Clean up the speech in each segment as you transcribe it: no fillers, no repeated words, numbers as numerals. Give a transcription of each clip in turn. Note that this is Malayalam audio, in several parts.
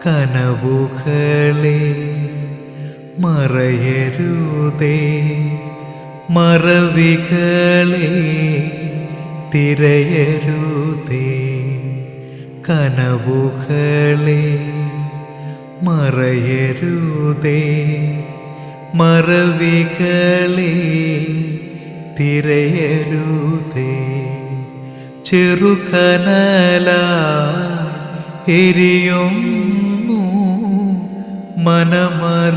കനവുകളെ മറയരുതേ, മറവികളെ തിരയരുതേ. കനവുകളെ മറയരുതേ, മറവികളെ തിരയരുതേ. ചെറുകനലായി എരിയുന്നു മനമറിയാതൊരുകുന്നു.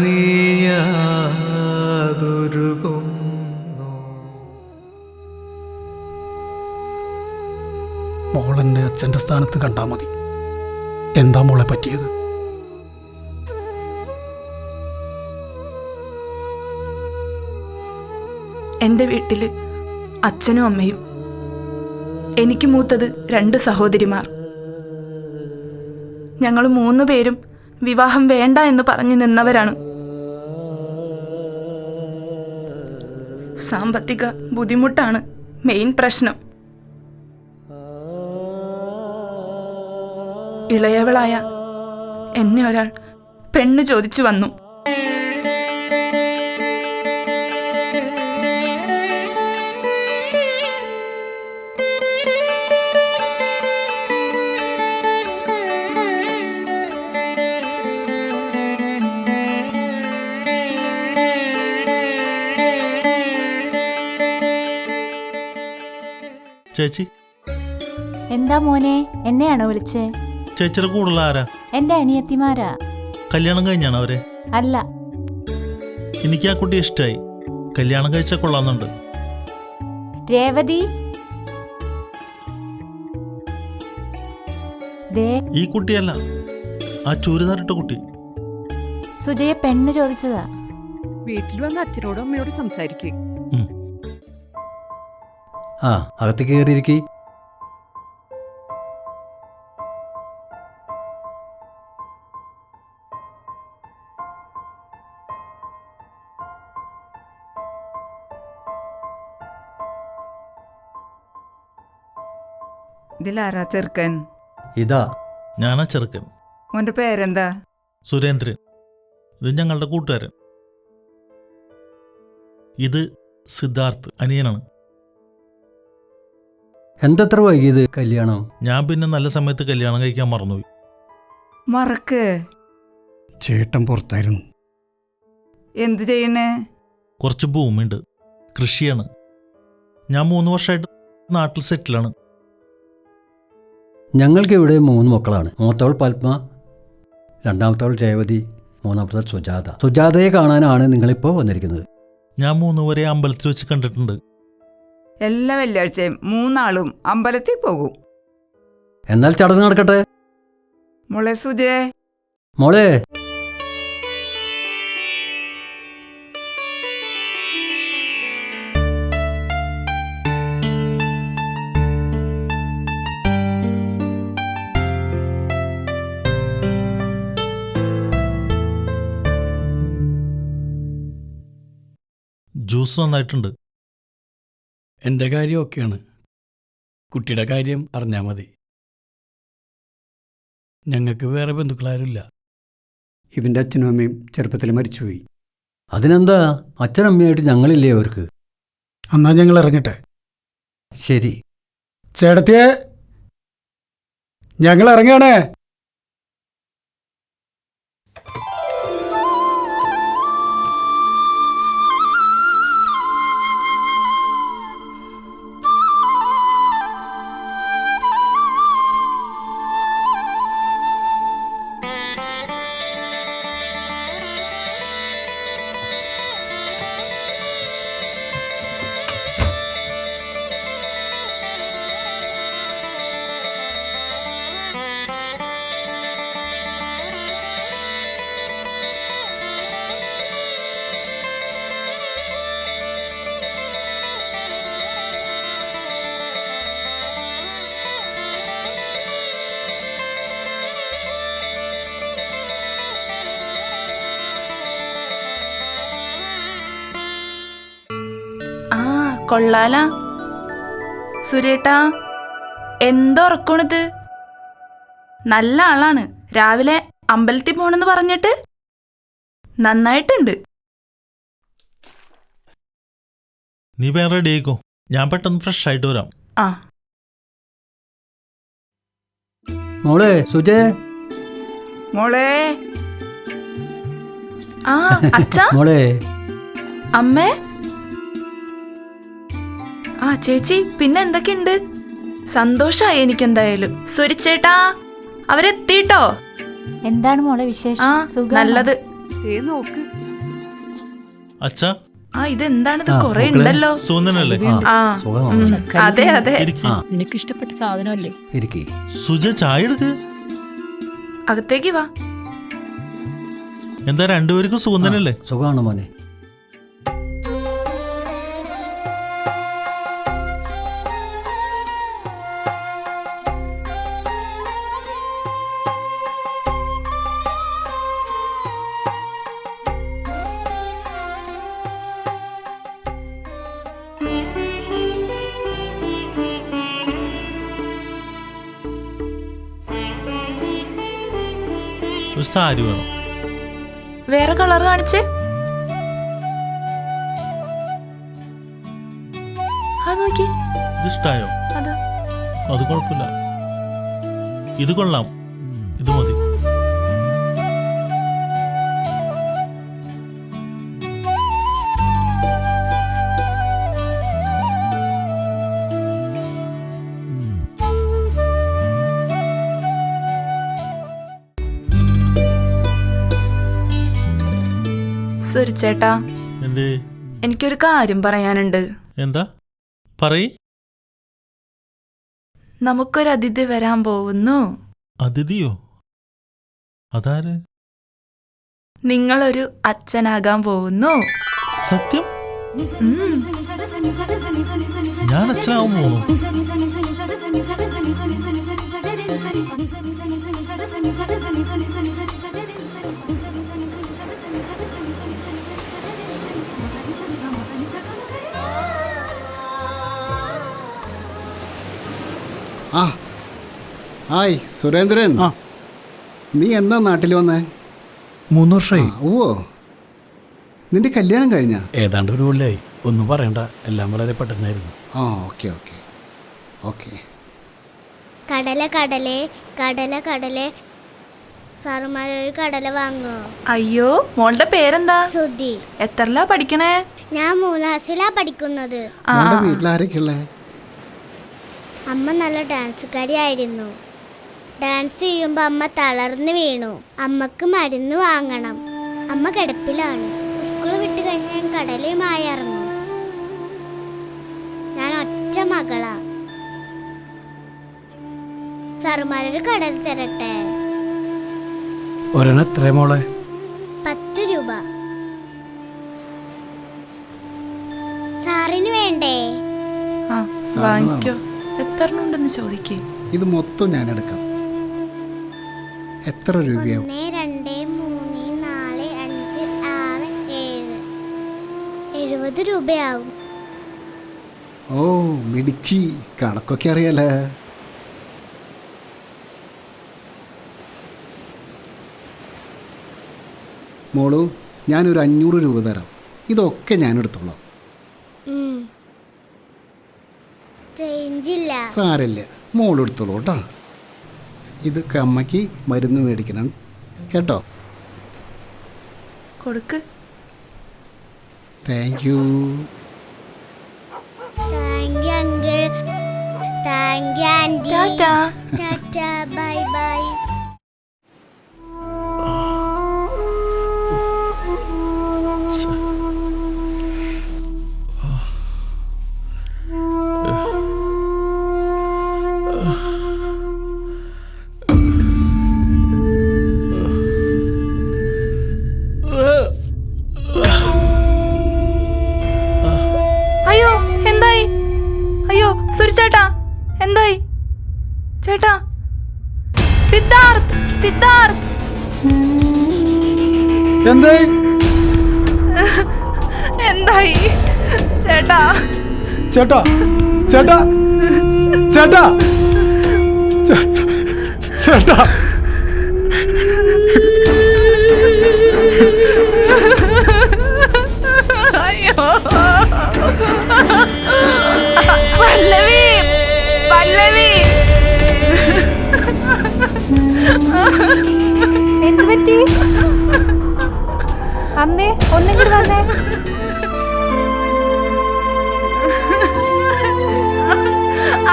മോളെന്നെ അച്ഛൻ്റെ സ്ഥാനത്ത് കണ്ടാൽ മതി. എന്താ മോളെ പറ്റിയത്? എൻ്റെ വീട്ടിൽ അച്ഛനും അമ്മയും, എനിക്ക് മൂത്തത് 2 സഹോദരിമാർ. ഞങ്ങൾ 3 പേരും വിവാഹം വേണ്ട എന്ന് പറഞ്ഞു നിന്നവരാണ്. സാമ്പത്തിക ബുദ്ധിമുട്ടാണ് മെയിൻ പ്രശ്നം. ഇളയവളായ എന്നെ ഒരാൾ പെണ്ണ് ചോദിച്ചു വന്നു. ചേച്ചി, എന്താ മോനെ, എന്നെയാണോ വിളിച്ചേ? ചേച്ചിയുടെ കൂടുതൽ ആരാ? എന്റെ അനിയത്തിമാരാ. കല്യാണം കഴിഞ്ഞാണോ അവരെ? അല്ല. എനിക്ക് ആ കുട്ടി ഇഷ്ടായി. കല്യാണം കഴിച്ചാൽ കൊള്ളാന്നുണ്ട്. രേവതി, ഈ കുട്ടിയല്ല, ആ ചുരിദാറിട്ട കുട്ടി. സുജയെ പെണ്ണ് ചോദിച്ചതാ. വീട്ടിൽ വന്ന് അച്ഛനോടും അമ്മയോടും സംസാരിക്കേ. ആ, അകത്തേക്ക് കയറിയിരിക്കേ. ഇതിലാരാ ചെറുക്കൻ? ഇതാ ഞാനാ ചെറുക്കൻ. മോന്റെ പേരെന്താ? സുരേന്ദ്രൻ. ഇത് ഞങ്ങളുടെ കൂട്ടുകാരൻ. ഇത് സിദ്ധാർത്ഥ്, അനിയനാണ്. എന്തത്ര വൈകിയത് കല്യാണം? ഞാൻ പിന്നെ നല്ല സമയത്ത് കല്യാണം കഴിക്കാൻ മറന്നുപോയി. മറക്ക്. ചേട്ടൻ പുറത്തായിരുന്നു. എന്ത് ചെയ്യണേ? കുറച്ച് ഭൂമിയുണ്ട്, കൃഷിയാണ്. ഞാൻ 3 വർഷമായിട്ട് നാട്ടിൽ സെറ്റിലാണ്. ഞങ്ങൾക്ക് ഇവിടെ 3 മക്കളാണ്. മൂത്തവൾ പത്മ, രണ്ടാമത്തവൾ രേവതി, മൂന്നാമത്തവൾ സുജാത. സുജാതയെ കാണാനാണ് നിങ്ങളിപ്പോൾ വന്നിരിക്കുന്നത്. ഞാൻ 3 പേരെ അമ്പലത്തിൽ വെച്ച് കണ്ടിട്ടുണ്ട്. എല്ലാ വെള്ളിയാഴ്ചയും 3 ആളും അമ്പലത്തിൽ പോകും. എന്നാൽ ചടങ്ങ് നടക്കട്ടെ. മോളെ സുജേ. മോളെ, ജ്യൂസ് നന്നായിട്ടുണ്ട്. എൻ്റെ കാര്യം ഒക്കെയാണ്. കുട്ടിയുടെ കാര്യം അറിഞ്ഞാൽ മതി. ഞങ്ങൾക്ക് വേറെ ബന്ധുക്കളാരുമില്ല. ഇവൻ്റെ അച്ഛനും അമ്മയും ചെറുപ്പത്തിൽ മരിച്ചുപോയി. അതിനെന്താ, അച്ഛനമ്മയായിട്ട് ഞങ്ങളില്ലേ അവർക്ക്? എന്നാ ഞങ്ങൾ ഇറങ്ങട്ടെ. ശരി ചേട്ടത്തിയെ, ഞങ്ങൾ ഇറങ്ങാണേ. കൊള്ളാല. സുരേട്ടാ, എന്തുറക്കണിത്? നല്ല ആളാണ്. രാവിലെ അമ്പലത്തിൽ പോണെന്ന് പറഞ്ഞിട്ട് നന്നായിട്ടുണ്ട്. നീ വേറെ റെഡി ആയിക്കോ, ഞാൻ പെട്ടെന്ന് ഫ്രഷ് ആയിട്ട് വരാം. ആ മോളെ സുജേ, മോളെ ആ അച്ഛാ, മോളെ അമ്മേ. ആ ചേച്ചി, പിന്നെ എന്തൊക്കെയുണ്ട്? സന്തോഷായി എനിക്കെന്തായാലും. സുരിച്ചേട്ടാ, അവരെത്തിട്ടോ? എന്താണ് മോളെ ആ വിശേഷം? സുഖാണോ? നല്ലത്. അച്ഛാ, ആ ഇതെന്താണിത്, ആ, കൊറേ മക്കളെ. ഉണ്ടല്ലോ. സുന്ദനല്ലേ? ആ സുഖമാണ്. അതെ അതെ. ഇരിക്ക്. ആ നിനക്ക് ഇഷ്ടപ്പെട്ട സാധനമല്ലേ? ഇരിക്കേ. സുജ, ചായ എടുക്ക്. അകത്തേക്ക് വാ. എന്താ രണ്ടുപേർക്കും സുഗന്ധനല്ലേ? സുഖമാണ് മോനെ. ഒരു സാരി വേണം. വേറെ കളർ കാണിച്ചേ. അത് നോക്കി. ഇത് ഇഷ്ടായോ? അതാ. അത് കുഴപ്പമില്ല, ഇത് കൊള്ളാം, ഇത് മതി. സുരിച്ചേട്ടാ, എന്തേ? എനിക്കൊരു കാര്യം പറയാനുണ്ട്. എന്താ? പറയ്. നമുക്കൊരു അതിഥി വരാൻ പോകുന്നു. അതിഥിയോ? അതാര്? നിങ്ങളൊരു അച്ഛനാകാൻ പോകുന്നു. സത്യം? ഉം. ഞാൻ അച്ഛനാവും പോകുന്നു. ആ ഹായ് സുരേന്ദ്രൻ. ആ. നീ എന്നാ നാട്ടിൽ വന്നേ? 3 വർഷമായി. ഓ, നിന്റെ കല്യാണം കഴിഞ്ഞ? ഏതാണ്ട് ഒരു കൊല്ലായി. ഒന്നും പറയണ്ട, എല്ലാം വളരെ പെട്ടെന്നായിരുന്നു. ആ ഓക്കെ ഓക്കെ ഓക്കെ. കടല കടലേ കടല കടലേ സാറുമാരൊരു കടല വാങ്ങോ? അയ്യോ, മോളുടെ പേരെന്താ? സുധി. എത്രലാ പഠിക്കണേ? ഞാൻ 3 ക്ലാസ്സിലാ പഠിക്കുന്നത്. ആ നിന്റെ വീട്ടിലാരൊക്കെ ഉള്ളേ? അമ്മ നല്ല ഡാൻസുകാരി ആയിരുന്നു. ഡാൻസ് ചെയ്യുമ്പോൾ അമ്മ തളർന്ന് വീണു. അമ്മക്ക് മരുന്ന് വാങ്ങണം. അമ്മ കിടപ്പിലാണ്. സ്കൂൾ വിട്ട് കഴിഞ്ഞ് ഞാൻ കടലുമായി ഇറങ്ങും. ഞാൻ ഒറ്റ മകളാ. സാറുമാരൊരു കടൽ തരട്ടെ? ഒരെണ്ണം എത്ര മോളെ? 10 രൂപ. സാറിന് വേണ്ടേ? ആ വാങ്ങിക്കോ. എത്ര ഉണ്ടെന്ന് ചോദിക്കേ. ഇത് മൊത്തം ഞാൻ എടുക്കാം. എത്ര രൂപയാവും? 1 2 3 4 5 6 7 70 രൂപയാവും. ഓ മിടുക്കി, കണക്കൊക്കെ അറിയാലേ. മോളു, ഞാനൊരു 500 രൂപ തരാം. ഇതൊക്കെ ഞാൻ എടുത്തോളാം. ചേഞ്ചില്ല. സാരല്ല, മോളെടുത്തോളൂ കേട്ടോ. ഇതൊക്കെ അമ്മയ്ക്ക് മരുന്ന് മേടിക്കണം കേട്ടോ. കൊടുക്ക്. Thank you. Thank you uncle. Thank you aunty. Tata. Tata, bye bye. അയ്യോ, എന്തായി? അയ്യോ സുരിച്ചേട്ടാ, എന്തായി? ചേട്ടാ, സിദ്ധാർത്ഥ്, സിദ്ധാർത്ഥ്. എന്തായി? എന്തായി ചേട്ടാ? ചേട്ടാ, ചേട്ടാ, ചേട്ടാ, ചേട്ടാ, പല്ലവി പല്ലവി എന്ത് പറ്റി അമ്മേ? ഒന്നെങ്കിൽ വന്നേ.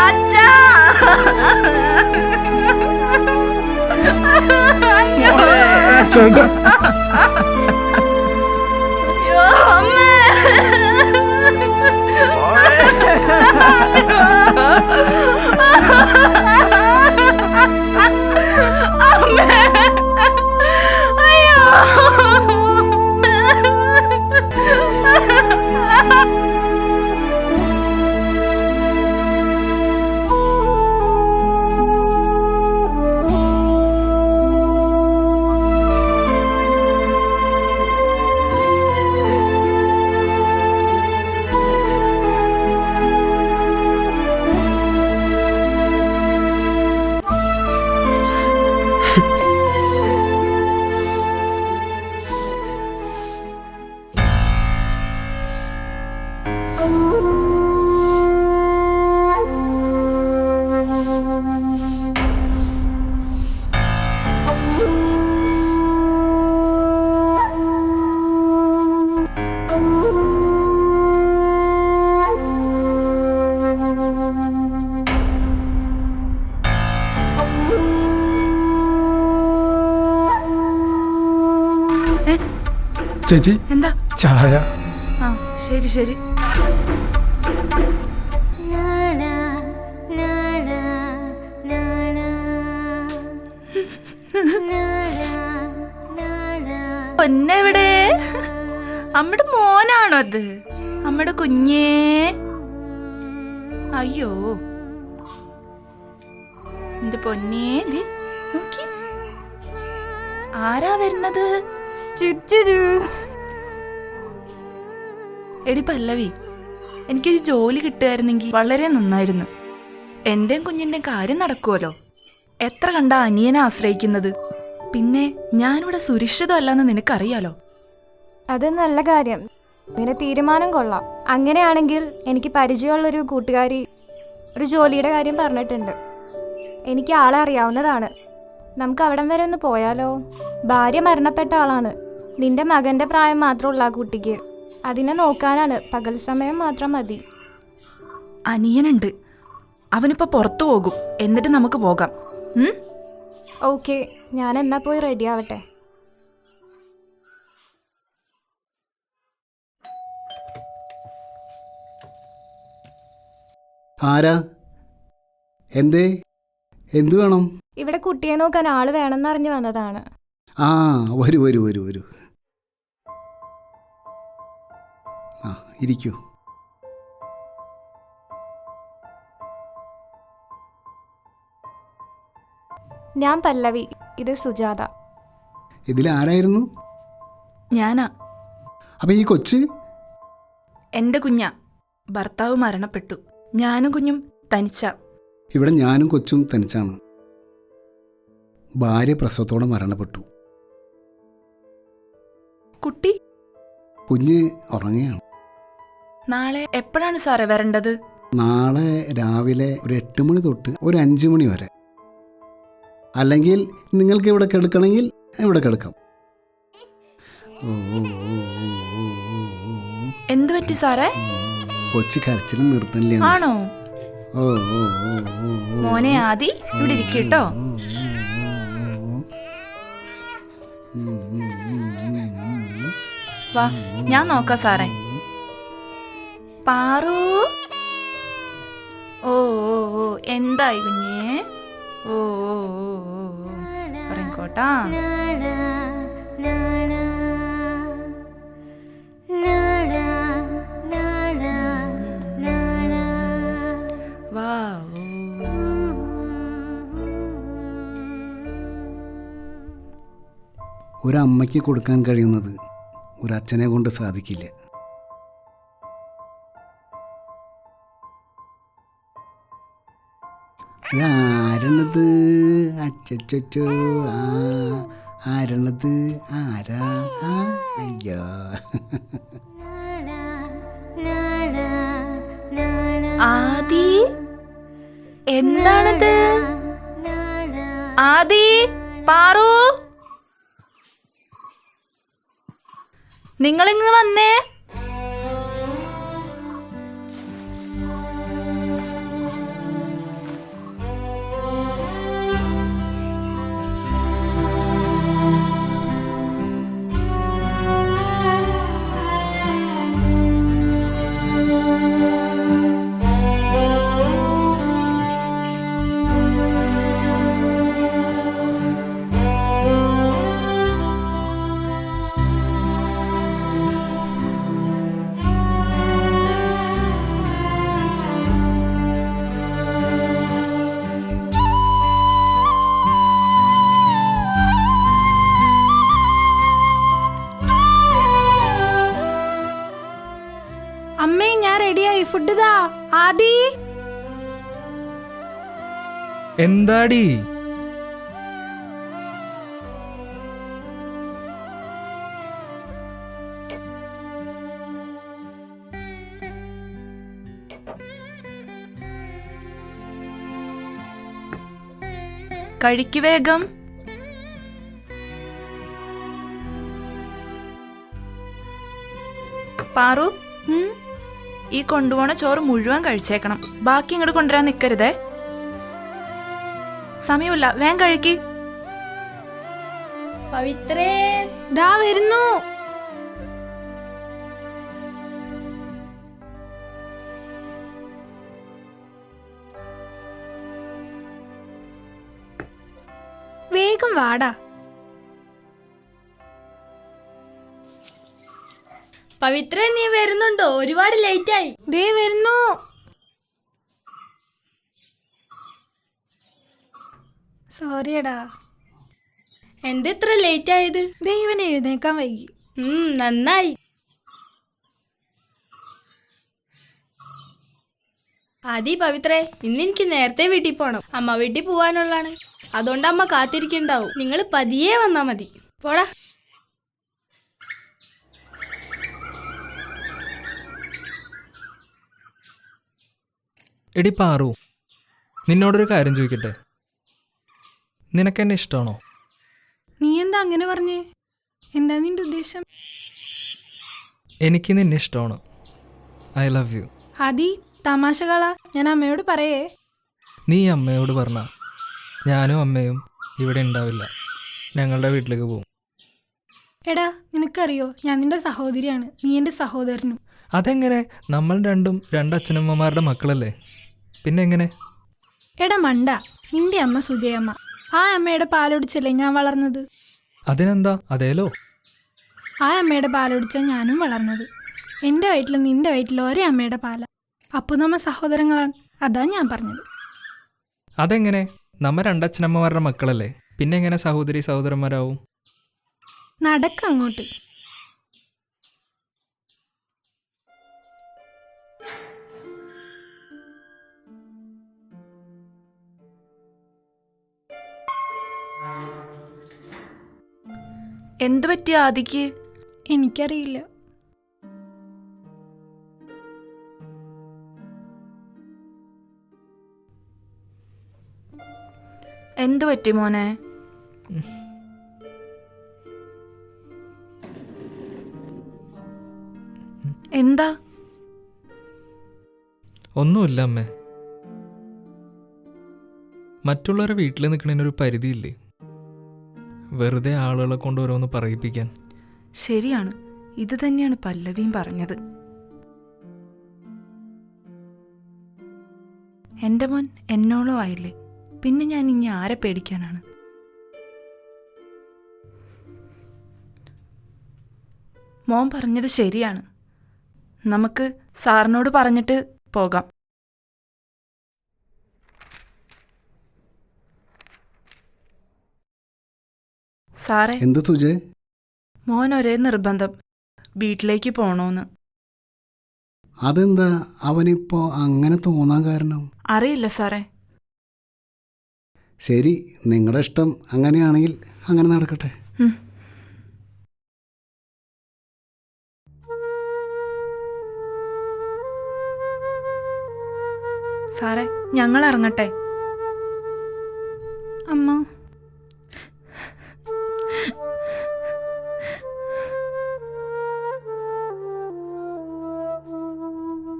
അച്ഛാ അയ്യോ അമ്മേ അമ്മേ അയ്യോ ചേച്ചി എന്താ? ചായ. ആ ശരി ശരി. പൊന്നെവിടെ? അമ്മയുടെ മോനാണോ അത്? അമ്മയുടെ കുഞ്ഞേ. അയ്യോ എന്റെ പൊന്നേ, നോക്കി ആരാ വരുന്നത്? എടി പല്ലവി, എനിക്കൊരു ജോലി കിട്ടുമായിരുന്നെങ്കിൽ വളരെ നന്നായിരുന്നു. എന്റെയും കുഞ്ഞിന്റെയും കാര്യം നടക്കുമല്ലോ. എത്ര കണ്ട അനിയനെ ആശ്രയിക്കുന്നത്. പിന്നെ ഞാനിവിടെ സുരക്ഷിതമല്ലെന്ന് നിനക്കറിയാലോ. അത് നല്ല കാര്യം. നിന്റെ തീരുമാനം കൊള്ളാം. അങ്ങനെയാണെങ്കിൽ എനിക്ക് പരിചയമുള്ളൊരു കൂട്ടുകാരി ഒരു ജോലിയുടെ കാര്യം പറഞ്ഞിട്ടുണ്ട്. എനിക്ക് ആളെ അറിയാവുന്നതാണ്. നമുക്ക് അവിടം വരെ ഒന്ന് പോയാലോ? ഭാര്യ മരണപ്പെട്ട ആളാണ്. നിന്റെ മകന്റെ പ്രായം മാത്രമുള്ള ആ കുട്ടിക്ക്. അതിനെ നോക്കാനാണ്. പകൽ സമയം മാത്രം മതി. അനിയനുണ്ട്. അവനിപ്പോ പുറത്തു പോകും. എന്നിട്ട് നമുക്ക് പോകാം. ഓക്കെ, ഞാൻ എന്നാ പോയി റെഡി ആവട്ടെ. ആരാ? എന്തേ? എന്തു വേണം? ഇവിടെ കുട്ടിയെ നോക്കാൻ ആള് വേണമെന്നറിഞ്ഞു വന്നതാണ്. ആ വരൂ വരൂ വരൂ വരൂ. ആ ഇരിക്കൂ. ഞാൻ പല്ലവി, ഇത് സുജാത. ഇതിലാരായിരുന്നു? ഞാനാ. അപ്പം ഈ കൊച്ച്? എന്റെ കുഞ്ഞാ. ഭർത്താവ് മരണപ്പെട്ടു. ഞാനും കുഞ്ഞും തനിച്ച. ഇവിടെ ഞാനും കൊച്ചും തനിച്ചാണ്. ഭാര്യ പ്രസവത്തോടെ മരണപ്പെട്ടു. കുട്ടി? കുഞ്ഞ് ഉറങ്ങുകയാണ്. നാളെ എപ്പോഴാണ് സാറേ വരേണ്ടത്? നാളെ രാവിലെ ഒരു 8 മണി തൊട്ട് ഒരു 5 മണി വരെ. അല്ലെങ്കിൽ നിങ്ങൾക്ക് ഇവിടെ കിടക്കണമെങ്കിൽ ഇവിടെ കിടക്കാം. എന്തു പറ്റി സാറേ? കൊച്ചു കരച്ചിലും നിർത്തല്ലേ? ആണോ? മോനെ ആദി, ഇവിടെ ഇരിക്കട്ടോ. വാ, ഞാൻ നോക്കാം സാറേ. പാറു. ഓ ഓ ഓ, എന്തായി കുഞ്ഞേ? ഓ ഓ ഓ പറയക്കോട്ടാ. ഒരമ്മയ്ക്ക് കൊടുക്കാൻ കഴിയുന്നത് ഒരച്ഛനെ കൊണ്ട് സാധിക്കില്ല. ആരണത്? അച്ചോ, ആരണത്? ആരാ? അയ്യോ. എന്താണത്? ആദി, പാറു, നിങ്ങളിങ്ങ് വന്നേ. അമ്മേ, ഞാൻ റെഡിയായി. ഫുഡ് താ. ആദി, എന്താടി? കഴിക്ക് വേഗം. പാറു, ഈ കൊണ്ടുപോണ ചോറ് മുഴുവൻ കഴിച്ചേക്കണം. ബാക്കി ഇങ്ങോട്ട് കൊണ്ടുവരാൻ നിൽക്കരുതേ. സമയമില്ല, വേഗം കഴിക്ക്. പവിത്രേ, ദാ വരുന്നു. വേഗം വാടാ. പവിത്ര, നീ വരുന്നുണ്ടോ? ഒരുപാട് ലേറ്റ് ആയി. ദേ വരുന്നു. സോറിയടാ. എന്തെത്ര ലേറ്റ് ആയത്? ദൈവൻ എഴുന്നേക്കാൻ വൈകി. നന്നായി. ആദി, പവിത്രേ, ഇന്ന് എനിക്ക് നേരത്തെ വീട്ടിൽ പോണം. അമ്മ വീട്ടിൽ പോവാനുള്ളതാണ്. അതുകൊണ്ട് അമ്മ കാത്തിരിക്കുന്നുണ്ടാവും. നിങ്ങൾ പതിയെ വന്നാ മതി. പോടാ. എടി പാറു, നിന്നോടൊരു കാര്യം ചോദിക്കട്ടെ. നിനക്കെന്നെ ഇഷ്ടമാണോ? നീ എന്താ അങ്ങനെ പറഞ്ഞേ? എന്താ നിന്റെ ഉദ്ദേശം? എനിക്ക് നിന്നെ ഇഷ്ടമാണ്. I love you. ആദി, തമാശകളാ. ഞാൻ അമ്മയോട് പറയേ. നീ അമ്മയോട് പറഞ്ഞ ഞാനും അമ്മയും ഇവിടെ ഉണ്ടാവില്ല. ഞങ്ങളുടെ വീട്ടിലേക്ക് പോകും. എടാ, നിനക്കറിയോ, ഞാൻ നിന്റെ സഹോദരിയാണ്. നീ എൻ്റെ സഹോദരനും. അതെങ്ങനെ? നമ്മൾ രണ്ടും രണ്ടച്ഛനമ്മമാരുടെ മക്കളല്ലേ? പിന്നെ എങ്ങനെ? എടാ മണ്ട, നിന്റെ അമ്മ സുജയമ്മ. ആ അമ്മയുടെ പാലൊടിച്ചല്ലേ ഞാൻ വളർന്നത്. അതിനെന്താ? അതേലോ. ആ അമ്മയുടെ പാലൊടിച്ച ഞാനും വളർന്നത്. എൻ്റെ വയറ്റിലും നിന്റെ വയറ്റിലും ഒരേ അമ്മയുടെ പാല. അപ്പോൾ നമ്മ സഹോദരങ്ങളാണ്. അതാ ഞാൻ പറഞ്ഞത്. അതെങ്ങനെ? നമ്മ രണ്ടച്ഛനമ്മമാരുടെ മക്കളല്ലേ? പിന്നെ എങ്ങനെ സഹോദരി സഹോദരന്മാരാവും? നടക്കങ്ങോട്ട്. എന്ത് പറ്റി ആദിക്ക്? എനിക്കറിയില്ല. എന്ത് പറ്റി മോനെ? എന്താ? ഒന്നുമില്ല അമ്മേ. മറ്റുള്ളവരെ വീട്ടിൽ നിൽക്കണതിനൊരു പരിധിയില്ലേ? വെറുതെ ആളുകളെ കൊണ്ട് ഓരോന്ന് പറയിപ്പിക്കാൻ. ശരിയാണ്. ഇത് തന്നെയാണ് പല്ലവിയും പറഞ്ഞത്. എൻ്റെ മോൻ എന്നോളം ആയില്ലേ, പിന്നെ ഞാൻ ഇനി ആരെ പേടിക്കാനാണ്? മോൻ പറഞ്ഞത് ശരിയാണ്. നമുക്ക് സാറിനോട് പറഞ്ഞിട്ട് പോകാം. സാറേ, എന്ത് സുജയ്? മോൻ ഒരേ നിർബന്ധം, വീട്ടിലേക്ക് പോണോന്ന്. അതെന്താ അവനിപ്പോ അങ്ങനെ തോന്നാൻ കാരണം? അറിയില്ല സാറേ. ശരി, നിങ്ങളുടെ ഇഷ്ടം അങ്ങനെയാണെങ്കിൽ അങ്ങനെ നടക്കട്ടെ. സാറേ ഞങ്ങൾ ഇറങ്ങട്ടെ. അമ്മ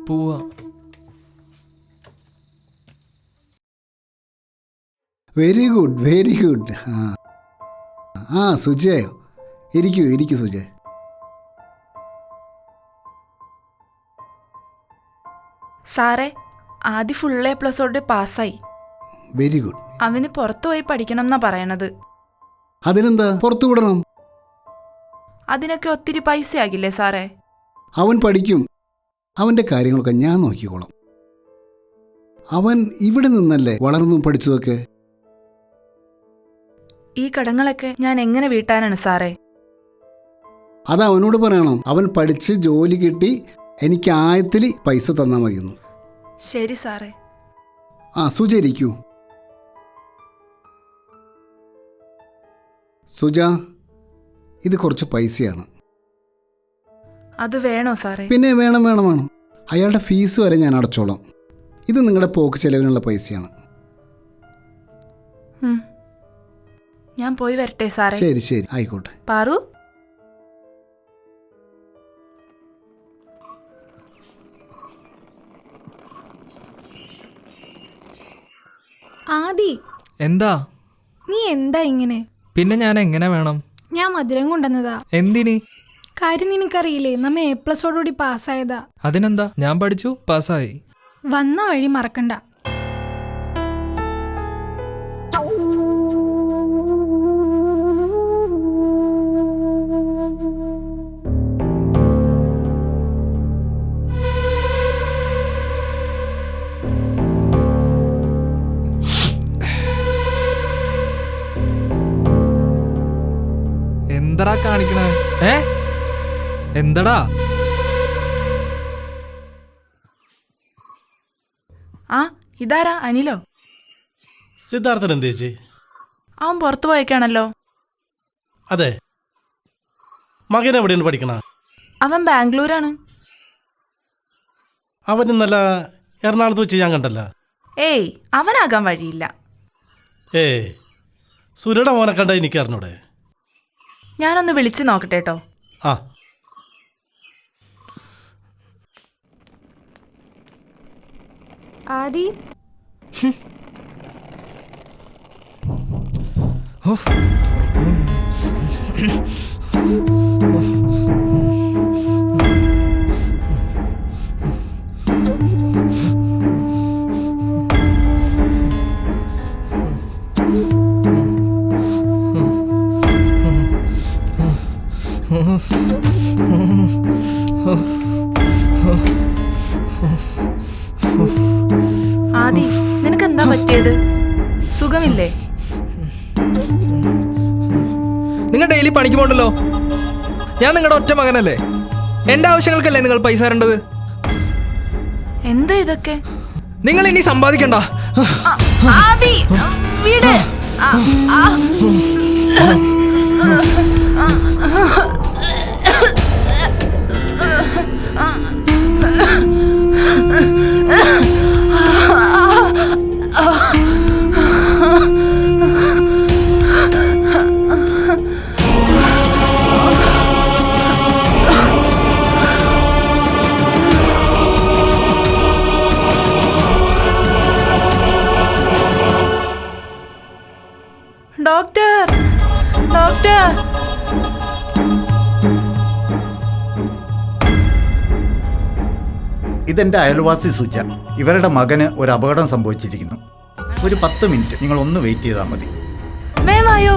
പോവാ. Very good very good. ആ സുജയോ, ഇരിക്കൂ സുജയ്. സാറേ ആദ്യം ഫുൾ A+ഓടെ പാസ്സായി. Very good. അവന് പുറത്തു പോയി പഠിക്കണം എന്നാ പറയണത്. അതിനെന്താ, പുറത്തു വിടണം. അതിനൊക്കെ ഒത്തിരി പൈസ ആകില്ലേ സാറേ? അവൻ പഠിക്കും. അവൻ്റെ കാര്യങ്ങളൊക്കെ ഞാൻ നോക്കിക്കോളാം. അവൻ ഇവിടെ നിന്നല്ലേ വളർന്നും പഠിച്ചതൊക്കെ. ഈ കടങ്ങളൊക്കെ ഞാൻ എങ്ങനെ വീട്ടാനാണ് സാറേ? അത് അവനോട് പറയണം. അവൻ പഠിച്ച് ജോലി കിട്ടി എനിക്ക് ആയത്തിൽ പൈസ തന്നാൽ മതിയെന്നു. ശരി സാറേ. ആ സുജ ഇരിക്കൂ. സുജ, ഇത് കുറച്ച് പൈസയാണ്. അത് വേണോ സാറേ? പിന്നെ വേണം. അയാളുടെ ഫീസ് വരെ ഞാൻ അടച്ചോളാം. ഇത് നിങ്ങളുടെ പോക്ക് ചെലവിനുള്ള പൈസയാണ്. ഞാൻ പോയി വരട്ടെ സാറേ. ശരി ആയിക്കോട്ടെ. പാറു, ആദി, എന്താ നീ എന്താ ഇങ്ങനെ? പിന്നെ ഞാൻ എങ്ങനെ വേണം? ഞാൻ മധുരം കൊണ്ടുവന്നതാ. എന്തിനി? കാര്യം നിനക്കറിയില്ലേ, നമ്മ A+ഓടുകൂടി പാസ്സായതാ. അതിനെന്താ, ഞാൻ പഠിച്ചു പാസ്സായി. വന്ന വഴി മറക്കണ്ട. എന്തടാ കാണിക്കണേ? എന്തടാ? ആ ഇതാരാ? അനിലോ? സിദ്ധാർത്ഥൻ എന്ത് ചേച്ചി? അവൻ പുറത്തു പോയേക്കാണല്ലോ. അതെ, മകൻ എവിടെയാണ് പഠിക്കണ? അവൻ ബാംഗ്ലൂരാണ്. അവൻ ഇന്നലെ എറണാകുളത്ത് വെച്ച് ഞാൻ കണ്ടല്ല. ഏയ്, അവനാകാൻ വഴിയില്ല. സുരയുടെ മോനെ കണ്ട എനിക്ക് അറിഞ്ഞൂടെ? ഞാനൊന്ന് വിളിച്ചു നോക്കട്ടെ കേട്ടോ. ആ ആദി, ആദി, നിനക്കെന്താ പറ്റിയത്? സുഖമില്ലേ? നിങ്ങൾ ഡെയിലി പണിക്ക് പോകണ്ടല്ലോ. ഞാൻ നിങ്ങളുടെ ഒറ്റ മകനല്ലേ. എന്റെ ആവശ്യങ്ങൾക്കല്ലേ നിങ്ങൾ പൈസ തരേണ്ടത്. എന്താ ഇതൊക്കെ? നിങ്ങൾ ഇനി സമ്പാദിക്കണ്ട. ആദി, വീട്. Doctor, doctor. ഇതെന്റെ അയൽവാസി സുജ. ഇവരുടെ മകന് ഒരു അപകടം സംഭവിച്ചിരിക്കുന്നു. ഒരു 10 മിനിറ്റ് നിങ്ങൾ ഒന്ന് വെയിറ്റ് ചെയ്താൽ മതി. വേമായോ?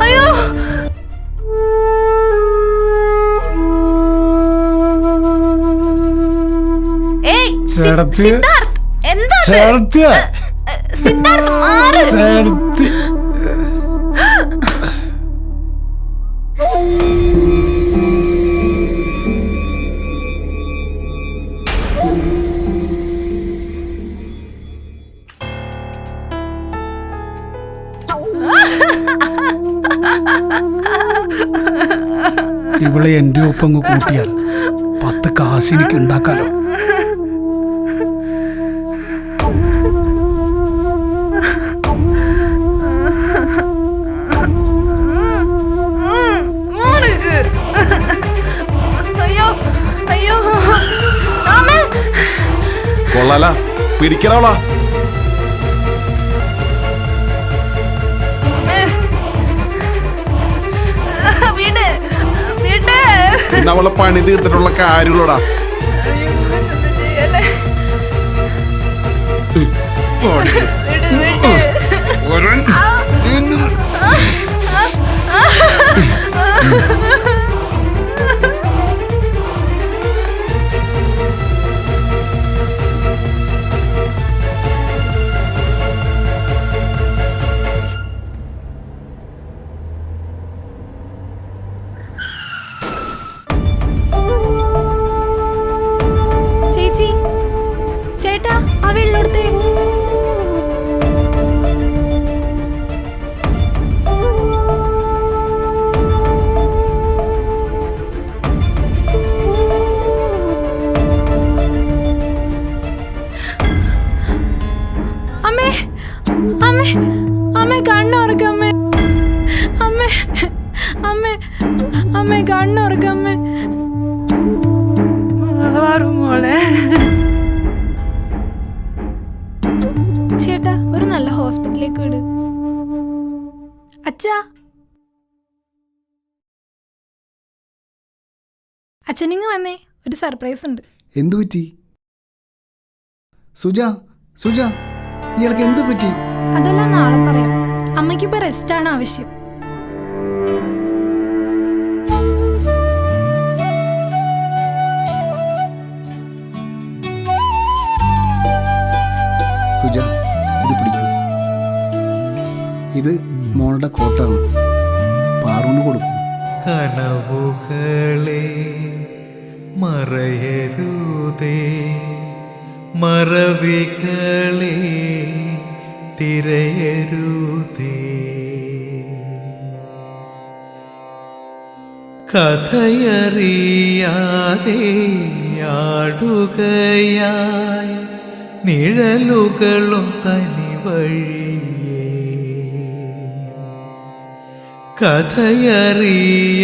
അയ്യോ, സിദ്ധാർത്ഥ്, എന്താ സിദ്ധാർത്ഥ്? മാറ്. ഇവളെ എൻ്റെ ഒപ്പം കൂട്ടിയാൽ 10 കാശ് എനിക്ക് ഉണ്ടാക്കാലോ. കൊള്ളാല, പിടിക്കണവളാ. പിന്നെ അവളെ പണി തീർത്തിട്ടുള്ള കാര്യങ്ങളോടാ. ചേച്ചി, ചേട്ടാ, ആ വെള്ളമെടുത്തേ. അമ്മേ, അമ്മേ, അമ്മേ കണ്ണുറക്കമ്മേ. അമ്മേ, അമ്മേ, അമ്മേ കണ്ണുറക്കമ്മേ. മോളെ, ചേട്ടാ, ഒരു നല്ല ഹോസ്പിറ്റലിലേക്ക് വിട്. അച്ഛാ, അച്ഛനിങ്ങ് വന്നേ, ഒരു സർപ്രൈസ് ഉണ്ട്. എന്തു പറ്റി സുജ? സുജ, ഇയാൾക്ക് എന്ത് പറ്റി? അതെല്ലാം നാളെ പറയാം. അമ്മയ്ക്കിപ്പോ റെസ്റ്റാണ് ആവശ്യം. സുജ, ഇത് പിടിക്കൂ. ഇത് മോളുടെ കോട്ടാണ്. പാറൂന് കൊടുക്കും. കനവുകളെ മറയരുതേ, മറവികളെ തിരയരുതേ. കഥയറിയാതെ ആടുകയായി നിഴലുകളും തനി വഴിയേ. കഥയറിയാതെ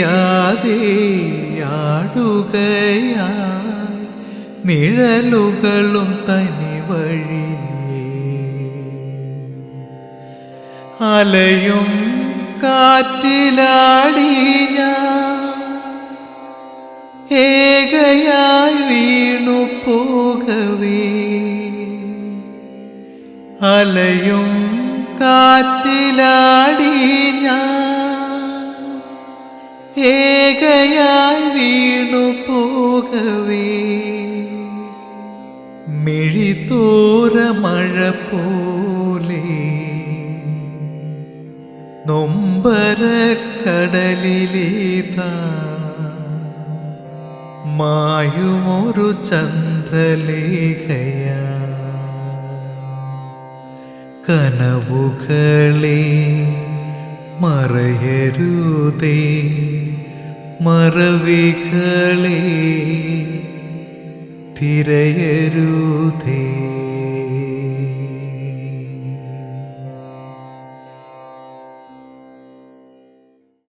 ആടുകയായി നിഴലുകളും തനി വഴിയേ. അലയും കാറ്റിലാടി ഞാൻ ഏകയായി വീണു പോകവേ. അലയും കാറ്റിലാടി ഞാൻ ഏകയായി വീണു പോകവേ. മിഴിത്തോര മഴ പോലെ നൊമ്പരക്കടലിലേതാ മായുമൊരു ചന്ദ്രലേഖയാ. കനവുകളെ മറയരുതേ, മറവികളെ തിരയരുതേ.